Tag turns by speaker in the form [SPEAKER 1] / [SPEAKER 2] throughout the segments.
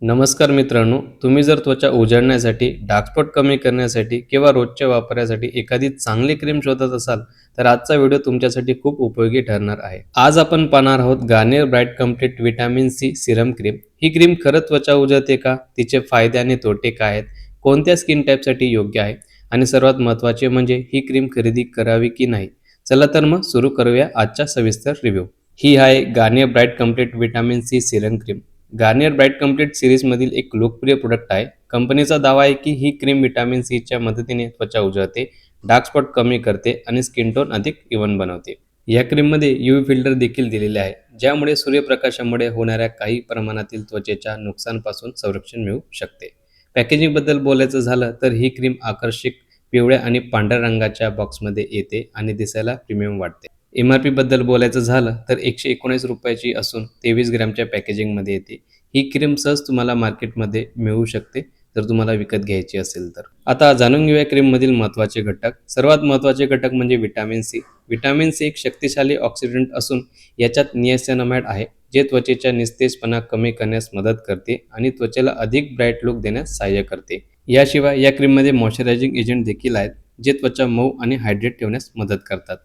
[SPEAKER 1] नमस्कार मित्रांनो, तुम्ही जर त्वचा उजळण्यासाठी, डार्क स्पॉट कमी करण्यासाठी किंवा रोजच्या वापरासाठी एखादी चांगली क्रीम शोधत असाल, तर आजचा व्हिडिओ तुमच्यासाठी खूप उपयोगी ठरणार आहे. आज आपण पाहणार आहोत Garnier bright complete vitamin C serum cream. ही क्रीम खरंच त्वचा उजळते का? तिचे फायदे आणि तोटे काय आहेत? कोणत्या स्किन टाईपसाठी योग्य आहे? आणि सर्वात महत्त्वाचे म्हणजे ही क्रीम खरेदी करावी की नाही? चला तर मग सुरू करूया आजचा सविस्तर रिव्ह्यू. ही आहे Garnier bright complete vitamin C serum cream. Garnier bright complete सिरीजमधील एक लोकप्रिय प्रोडक्ट आहे. कंपनीचा दावा आहे की ही क्रीम व्हिटॅमिन सीच्या मदतीने त्वचा उजळते, डार्क स्पॉट कमी करते आणि स्किन टोन अधिक इव्हन बनवते. या क्रीममध्ये यूव्ही फिल्टर देखील दिलेले आहे, ज्यामुळे सूर्यप्रकाशामुळे होणाऱ्या काही प्रमाणातील त्वचेच्या नुकसानपासून संरक्षण मिळू शकते. पॅकेजिंगबद्दल बोलायचं झालं तर ही क्रीम आकर्षक पिवळ्या आणि पांढऱ्या रंगाच्या बॉक्समध्ये येते आणि दिसायला प्रीमियम वाटते. एम-आर-पी बद्दल बोलायचं झालं तर ₹119 असून 23 ग्रॅमच्या पॅकेजिंगमध्ये येते. ही क्रीम सहज तुम्हाला मार्केटमध्ये मिळू शकते, जर तुम्हाला विकत घ्यायची असेल तर. आता जाणून घेऊया क्रीममधील महत्त्वाचे घटक. सर्वात महत्त्वाचे घटक म्हणजे व्हिटॅमिन सी. व्हिटॅमिन सी एक शक्तिशाली ऑक्सिडंट असून याच्यात नियासिनामाइड आहे, जे त्वचेचा निस्तेजपणा कमी करण्यास मदत करते आणि त्वचेला अधिक ब्राईट लूक देण्यास सहाय्य करते. याशिवाय या क्रीममध्ये मॉइश्चरायझिंग एजंट देखील आहेत, जे त्वचा मऊ आणि हायड्रेट ठेवण्यास मदत करतात.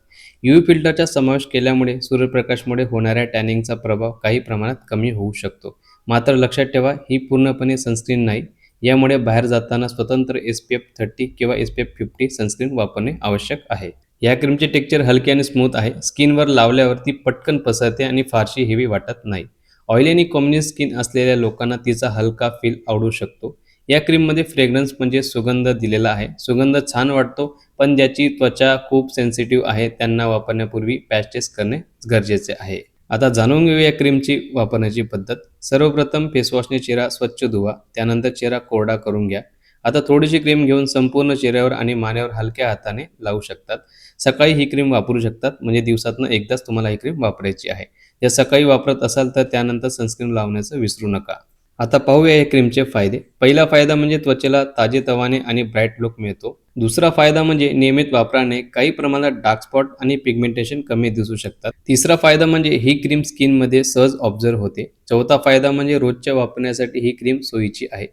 [SPEAKER 1] यूव्ही फिल्टरचा समावेश केल्यामुळे सूर्यप्रकाशामुळे होणाऱ्या टॅनिंगचा प्रभाव काही प्रमाणात कमी होऊ शकतो. मात्र लक्षात ठेवा, ही पूर्णपणे सनस्क्रीन नाही. यामुळे बाहेर जाताना स्वतंत्र SPF 30 किंवा SPF 50 सनस्क्रीन वापरणे आवश्यक आहे. या क्रीमचे टेक्स्चर हलके आणि स्मूथ आहे. स्किनवर लावल्यावर ती पटकन पसरते आणि फारशी हेवी वाटत नाही. ऑइली आणि कॉम्बिनेशन स्किन असलेल्या लोकांना तिचा हलका फील आवडू शकतो. या क्रीममध्ये फ्रेग्रन्स म्हणजे सुगंध दिलेला आहे. सुगंध छान वाटतो, पण ज्याची त्वचा खूप सेन्सिटिव्ह आहे त्यांना वापरण्यापूर्वी पॅच टेस्ट करणे गरजेचे आहे. आता जाणून घेऊया या क्रीमची वापरण्याची पद्धत. सर्वप्रथम फेसवॉशने चेहरा स्वच्छ धुवा, त्यानंतर चेहरा कोरडा करून घ्या. आता थोडीशी क्रीम घेऊन संपूर्ण चेहऱ्यावर आणि मानेवर हलक्या हाताने लावू शकतात. सकाळी ही क्रीम वापरू शकतात, म्हणजे दिवसातून एकदाच तुम्हाला ही क्रीम वापरायची आहे. जर सकाळी वापरत असाल तर त्यानंतर सनस्क्रीन लावण्याचं विसरू नका. आता पाहूया या क्रीमचे फायदे. पहिला फायदा म्हणजे त्वचेला ताजेतवाने आणि ब्राईट लूक मिळतो. दुसरा फायदा म्हणजे नियमित वापराने काही प्रमाणात डार्क स्पॉट आणि पिगमेंटेशन कमी दिसू शकतात. तिसरा फायदा म्हणजे ही क्रीम स्किनमध्ये सहज ऑब्झर्व होते. चौथा फायदा म्हणजे रोजच्या वापरण्यासाठी ही क्रीम सोयीची आहे.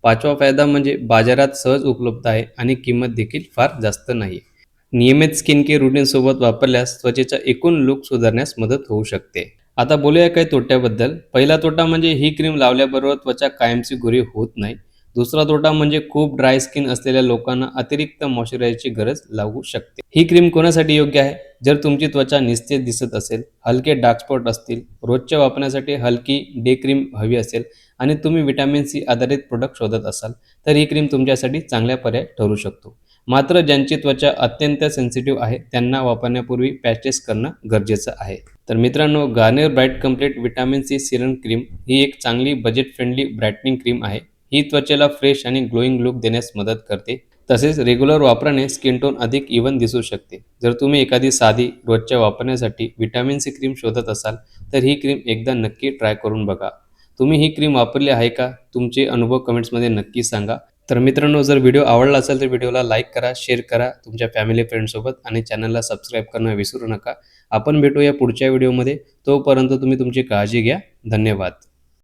[SPEAKER 1] पाचवा फायदा म्हणजे बाजारात सहज उपलब्ध आहे आणि किंमत देखील फार जास्त नाही. नियमित स्किन केअर रुटीनसोबत वापरल्यास त्वचेचा एकूण लूक सुधारण्यास मदत होऊ शकते. आता बोलूया काही तोट्याबद्दल. पहिला तोटा म्हणजे ही क्रीम लावल्याबरोबर त्वचा कायमची गोरी होत नाही. दुसरा तोटा म्हणजे खूप ड्राय स्किन असलेल्या लोकांना अतिरिक्त मॉइश्चरायझरची गरज लागू शकते. ही क्रीम कोणासाठी योग्य आहे? जर तुमची त्वचा निस्तेज दिसत असेल, हलके डार्क स्पॉट असतील, रोजच्या वापरण्यासाठी हलकी डे क्रीम हवी असेल आणि तुम्ही व्हिटॅमिन सी आधारित प्रोडक्ट शोधत असाल, तर ही क्रीम तुमच्यासाठी चांगला पर्याय ठरू शकतो. मात्र ज्यांची त्वचा अत्यंत सेन्सिटिव्ह आहे, त्यांना वापरण्यापूर्वी पॅच टेस्ट करणं गरजेचं आहे. तर मित्रांनो, Garnier bright complete vitamin C serum cream ही एक चांगली बजेट फ्रेंडली ब्राईटनिंग क्रीम आहे. ही त्वचेला फ्रेश आणि ग्लोईंग लूक देण्यास मदत करते. तसेच रेग्युलर वापराने स्किन टोन अधिक इव्हन दिसू शकते. जर तुम्ही एखादी साधी रोजच्या वापरण्यासाठी व्हिटॅमिन सी क्रीम शोधत असाल, तर ही क्रीम एकदा नक्की ट्राय करून बघा. तुम्ही ही क्रीम वापरली आहे का? तुमचे अनुभव कमेंट्समध्ये नक्की सांगा. तर मित्रांनो, जर व्हिडिओ आवडला असेल तर व्हिडिओला लाईक करा, शेअर करा तुमच्या फॅमिली फ्रेंड्ससोबत आणि चॅनलला सबस्क्राईब करणं विसरू नका. आपण भेटूया पुढच्या व्हिडिओमध्ये. तोपर्यंत तुम्ही तुमची काळजी घ्या. धन्यवाद.